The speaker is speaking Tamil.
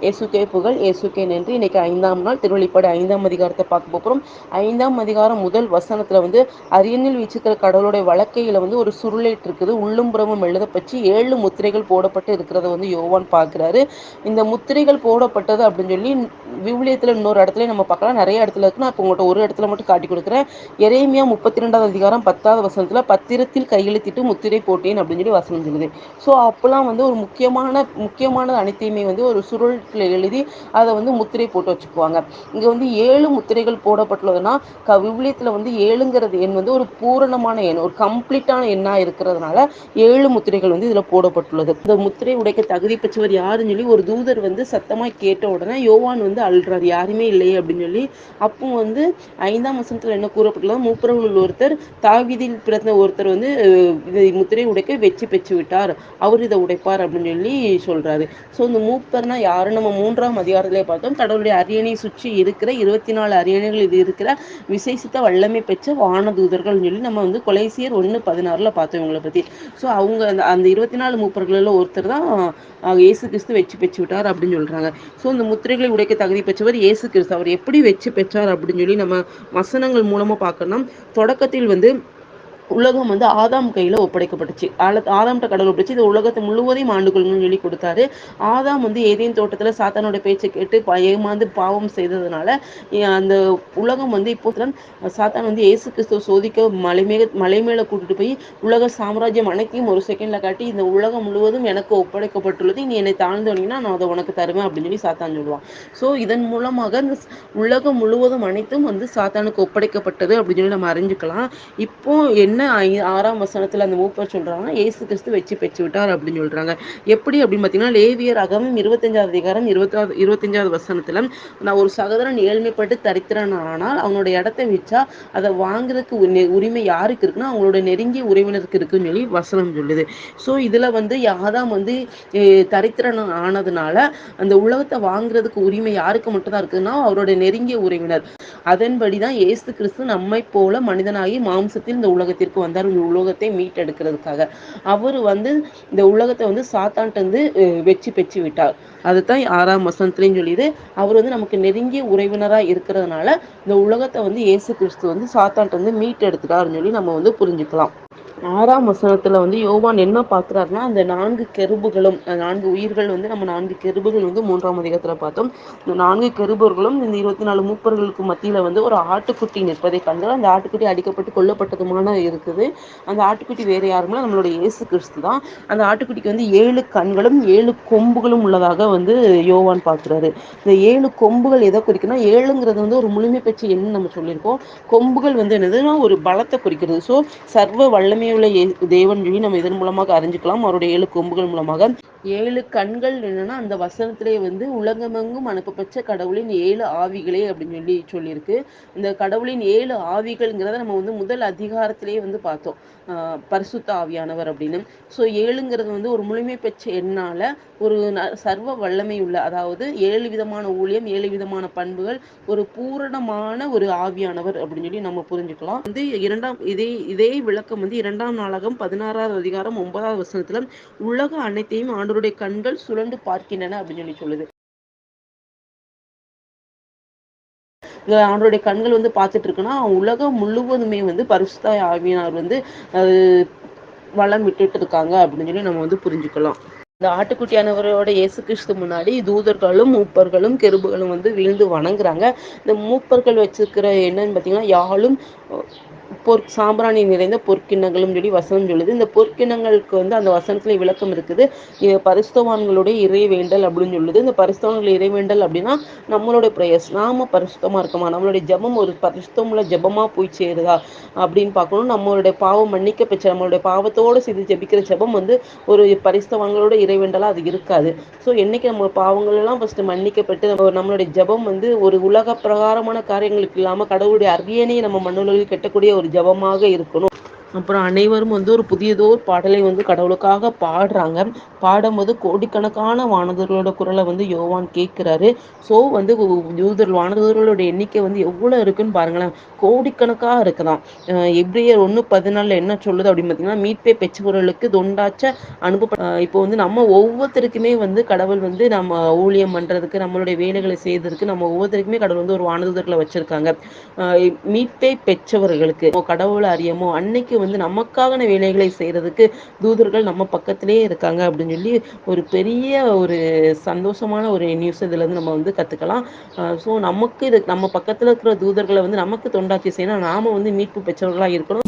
இயேசுக்கே புகழ், இயேசுக்கே நன்றி. இன்னைக்கு 5ஆம் நாள் திருவெளிப்பாடு 5ஆம் அதிகாரத்தை பார்க்க போகிறோம். 5ஆம் அதிகாரம் முதல் வசனத்துல அரியணில் வீச்சிருக்கிற கடவுளுடைய வழக்கையில ஒரு சுருளேட் இருக்குது. உள்ளும் புறமும் எழுதப்பட்டு 7 முத்திரைகள் போடப்பட்டு இருக்கிறத யோவான் பார்க்கிறாரு. இந்த முத்திரைகள் போடப்பட்டது அப்படின்னு சொல்லி விவிலியத்துல இன்னொரு இடத்துல நம்ம பார்க்கலாம், நிறைய இடத்துல இருக்கு. நான் இப்போ உங்கள்கிட்ட ஒரு இடத்துல மட்டும் காட்டி கொடுக்குறேன். எரேமியா 32வது அதிகாரம் 10வது வசனத்துல பத்திரத்தில் கையெழுத்திட்டு முத்திரை போட்டேன் அப்படின்னு சொல்லி வசனம் சொல்லுது. ஸோ அப்பெல்லாம் ஒரு முக்கியமானது அனைத்தையுமே ஒரு சுருளில் எழுதி அதை முத்திரை போட்டு வச்சுக்குவாங்க. இங்க 7 முத்திரைகள் போடப்பட்டுள்ளதுன்னா விவிலியத்துல 7ங்கிறது எண் ஒரு பூரணமான எண், ஒரு கம்ப்ளீட்டான எண்ணா இருக்கிறதுனால 7 முத்திரைகள் இதுல போடப்பட்டுள்ளது. இந்த முத்திரை உடைக்க தகுதி பெற்றவர் யாருன்னு சொல்லி ஒரு தூதர் சத்தமா கேட்ட உடனே யோவான் அழுறாரு, யாருமே இல்லையே அப்படின்னு சொல்லி. அப்போ 5ஆம் வசனத்துல என்ன கூறப்பட்டுள்ளது, மூப்பர்களுள் ஒருத்தர், தாவீதில் பிறந்த ஒருத்தர் இதை முத்திரை உடைக்க வெற்றி பெற்று விட்டார், அவர் இதை உடைப்பார் அப்படின்னு சொல்லி சொல்றாரு. ஸோ இந்த மூப்பர்னா யாரு, நம்ம 3ஆம் அதிகாரத்திலே பார்த்தோம். கடவுளுடைய அரியணை சுற்றி இருக்கிற 24 அரியணைகள் இது இருக்கிற விசேஷித்த வல்லமை பெற்ற வானதூதர்கள் சொல்லி நம்ம கொலைசியர் 1:16 பார்த்தோம் இவங்களை பத்தி. ஸோ அவங்க அந்த 24 மூப்பர்களில் ஒருத்தர் தான் இயேசு கிறிஸ்து வெற்றி பெற்று விட்டார் அப்படின்னு சொல்றாங்க. ஸோ இந்த முத்திரைகளை உடைக்க தகுதி பெற்றவர் இயேசு கிறிஸ்து. அவர் எப்படி வெற்றி பெற்றார் அப்படின்னு சொல்லி நம்ம வசனங்கள் மூலமா பார்க்கணும். தொடக்கத்தில் உலகம் ஆதாம் கையில ஒப்படைக்கப்பட்டுச்சு. ஆதாம்கிட்ட கடவுள் ஒப்படைச்சு இந்த உலகத்தை முழுவதையும் ஆண்டு கொள்ளுங்கன்னு சொல்லி கொடுத்தாரு. ஆதாம் ஏதேன் தோட்டத்துல சாத்தானோட பேச்சை கேட்டு ஏமாந்து பாவம் செய்ததுனால அந்த உலகம் இப்போ சாத்தான் இயேசு கிறிஸ்துவ சோதிக்க மலை மேல கூட்டிட்டு போய் உலக சாம்ராஜ்யம் அனைத்தையும் ஒரு செகண்ட்ல காட்டி, இந்த உலகம் முழுவதும் எனக்கு ஒப்படைக்கப்பட்டுள்ளது, நீ என்னை தாழ்ந்தோனீங்கன்னா நான் அதை உனக்கு தருவேன் அப்படின்னு சொல்லி சாத்தான் சொல்லுவான். ஸோ இதன் மூலமாக இந்த உலகம் முழுவதும் அனைத்தும் சாத்தானுக்கு ஒப்படைக்கப்பட்டது அப்படின்னு சொல்லி நம்ம அறிஞ்சுக்கலாம். இப்போ என்ன 6ஆம் வசனத்துல அந்த மூப்பர் சொல்றாங்கன்னா இயேசு கிறிஸ்து வெற்றி பெற்று விட்டார் அப்படின்னு சொல்றாங்க. எப்படி அப்படின்னு பார்த்தீங்கன்னா, லேவியர் ஆகமம் 25வது அதிகாரம் 25வது வசனத்துல, நான் ஒரு சகோதரன் ஏழ்மைப்பட்டு தரித்திரன் ஆனால் அவனுடைய இடத்தை விற்றா அதை வாங்குறதுக்கு உரிமை யாருக்கு இருக்குன்னா அவங்களோட நெருங்கிய உறவினருக்கு இருக்குன்னு சொல்லி வசனம் சொல்லுது. ஸோ இதுல யாதாம் தரித்திரன் ஆனதுனால அந்த உலகத்தை வாங்குறதுக்கு உரிமை யாருக்கு மட்டும் தான் இருக்குன்னா அவரோட நெருங்கிய உறவினர். அதன்படிதான் இயேசு கிறிஸ்து நம்மை போல மனிதனாகி மாம்சத்தில் இந்த உலகத்திற்கு வந்தார், இந்த உலகத்தை மீட்டெடுக்கிறதுக்காக. அவர் இந்த உலகத்தை சாத்தான்ட்டு வெற்றி பெற்று விட்டார். அதுதான் 6ஆம் வசனத்துலயும் சொல்லிது. அவர் நமக்கு நெருங்கிய உறவினரா இருக்கிறதுனால இந்த உலகத்தை இயேசு கிறிஸ்து சாத்தான்ட்டு மீட்டெடுத்துட்டாருன்னு சொல்லி நம்ம புரிஞ்சுக்கலாம். 6ஆம் வசனத்துல யோவான் என்ன பார்க்கிறாருன்னா, அந்த 4 கெருபுகளும் 4 உயிர்கள் நம்ம 4 கெருபுகள் 3ஆம் அதிகாரத்துல பார்த்தோம். இந்த 4 கெருபர்களும் இந்த 24 மூப்பர்களுக்கு மத்தியில ஒரு ஆட்டுக்குட்டி நிற்பதை கண்டால், அந்த ஆட்டுக்குட்டி அடிக்கப்பட்டு கொல்லப்பட்டதுமான இருக்குது. அந்த ஆட்டுக்குட்டி வேற யாருமே நம்மளுடைய இயேசு கிறிஸ்து தான். அந்த ஆட்டுக்குட்டிக்கு 7 கண்களும் 7 கொம்புகளும் உள்ளதாக யோவான் பார்க்கிறாரு. இந்த 7 கொம்புகள் எதை குறிக்குன்னா, 7ங்கிறது ஒரு முழுமை பெற்ற எண்ணு நம்ம சொல்லியிருக்கோம். கொம்புகள் என்னதுன்னா ஒரு பலத்தை குறிக்கிறது. ஸோ சர்வ வல்லமையுள்ள தேவன் சொல்லி நம்ம இதன் மூலமாக அறிஞ்சுக்கலாம், அவருடைய 7 கொம்புகள் மூலமாக. 7 கண்கள் என்னன்னா அந்த வசனத்திலே உலகமெங்கும் அனுப்பப்பட்ட கடவுளின் 7 ஆவிகளே அப்படின்னு சொல்லியிருக்கு. இந்த கடவுளின் 7 ஆவிகள்ங்கிறத நம்ம முதல் அதிகாரத்திலேயே பார்த்தோம், பரிசுத்த ஆவியானவர் அப்படின்னு. ஸோ 7ங்கிறது ஒரு முழுமை பெற்ற எண்ணால ஒரு சர்வ வல்லமை உள்ள, அதாவது 7 விதமான ஊழியம், 7 விதமான பண்புகள், ஒரு பூரணமான ஒரு ஆவியானவர் அப்படின்னு சொல்லி நம்ம புரிஞ்சுக்கலாம். இதே விளக்கம் 2ஆம் நாளாகமம் 16வது அதிகாரம் 9வது வசனத்துல உலக அனைத்தையும் ஆண்டவருடைய கண்கள் சுழண்டு பார்க்கின்றன அப்படின்னு சொல்லுது. அவனுடைய கண்கள் பார்த்துட்டு இருக்குன்னா உலகம் முழுவதுமே பரிசுத்த ஆவியானவர் வளம் விட்டுட்டு இருக்காங்க அப்படின்னு சொல்லி நம்ம புரிஞ்சுக்கலாம். இந்த ஆட்டுக்குட்டியானவரோட இயேசு கிறிஸ்து முன்னாடி தூதர்களும் மூப்பர்களும் கெருபுகளும் வீழ்ந்து வணங்குறாங்க. இந்த மூப்பர்கள் வச்சிருக்கிற என்னன்னு பார்த்தீங்கன்னா, யாழும் சாம்பிராணி நிறைந்த பொற்கிண்ணங்களும் சொல்லி வசனம் சொல்லுது. இந்த பொற்கிண்ணங்களுக்கு அந்த வசனத்துல விளக்கம் இருக்குது. பரிசுத்தவான்களுடைய இறைவேண்டல் அப்படின்னு சொல்லுது. இந்த பரிசுத்தவான்கள் இறைவேண்டல் அப்படின்னா நம்மளுடைய பிரேயர்ஸ், நாம பரிசுத்தமா இருக்கமா, நம்மளுடைய ஜெபம் ஒரு பரிசுத்தமுள்ள ஜெபமா போய் சேருதா அப்படின்னு பார்க்கணும். நம்மளுடைய பாவம் மன்னிக்க பெற்ற, நம்மளுடைய பாவத்தோடு செய்து ஜெபிக்கிற ஜெபம் ஒரு பரிசுத்தவான்களோட இறைவேண்டலா அது இருக்காது. ஸோ என்னைக்கு நம்ம பாவங்கள் எல்லாம் ஃபர்ஸ்ட் மன்னிக்கப்பட்டு நம்மளுடைய ஜெபம் ஒரு உலக பிரகாரமான காரியங்களுக்கு இல்லாம கடவுளுடைய அரியணையை நம்ம மண்ணுலகில் கட்டக்கூடிய ஒரு ஜெபமாக இருக்கணும். அப்புறம் அனைவரும் வந்து ஒரு புதியதோர் பாடலை வந்து கடவுளுக்காக பாடுறாங்க. பாடும்போது கோடிக்கணக்கான வானதூதர்களோட குரல வந்து யோவான் கேட்கிறாரு. ஸோ வந்து தூதர்கள் வானதூதர்களோட எண்ணிக்கை வந்து எவ்வளோ இருக்குன்னு பாருங்களேன். கோடிக்கணக்கா இருக்குதாம். எபிரேயர் 1:14 என்ன சொல்லுது அப்படின்னு பார்த்தீங்கன்னா, மீட்பை பெற்றவர்களுக்கு தொண்டாற்ற இப்போ வந்து நம்ம ஒவ்வொருத்தருக்குமே வந்து கடவுள் வந்து நம்ம ஊழியம் பண்றதுக்கு, நம்மளுடைய வேலைகளை செய்யறதுக்கு நம்ம ஒவ்வொருத்தருக்குமே கடவுள் வந்து ஒரு வானதூதர்களை வச்சிருக்காங்க. மீட்பை பெற்றவர்களுக்கு கடவுளை அறியமோ அன்னைக்கு வந்து நமக்கான வேலைகளை செய்யறதுக்கு தூதர்கள் நம்ம பக்கத்திலே இருக்காங்க அப்படின்னு சொல்லி ஒரு பெரிய ஒரு சந்தோஷமான ஒரு நியூஸ் இதுல இருந்து நம்ம வந்து கத்துக்கலாம். ஸோ நமக்கு இது நம்ம பக்கத்துல இருக்கிற தூதர்களை வந்து நமக்கு தொண்டாட்சி செய்யணும், நாம வந்து மீட்பு பெற்றவர்களா இருக்கணும்.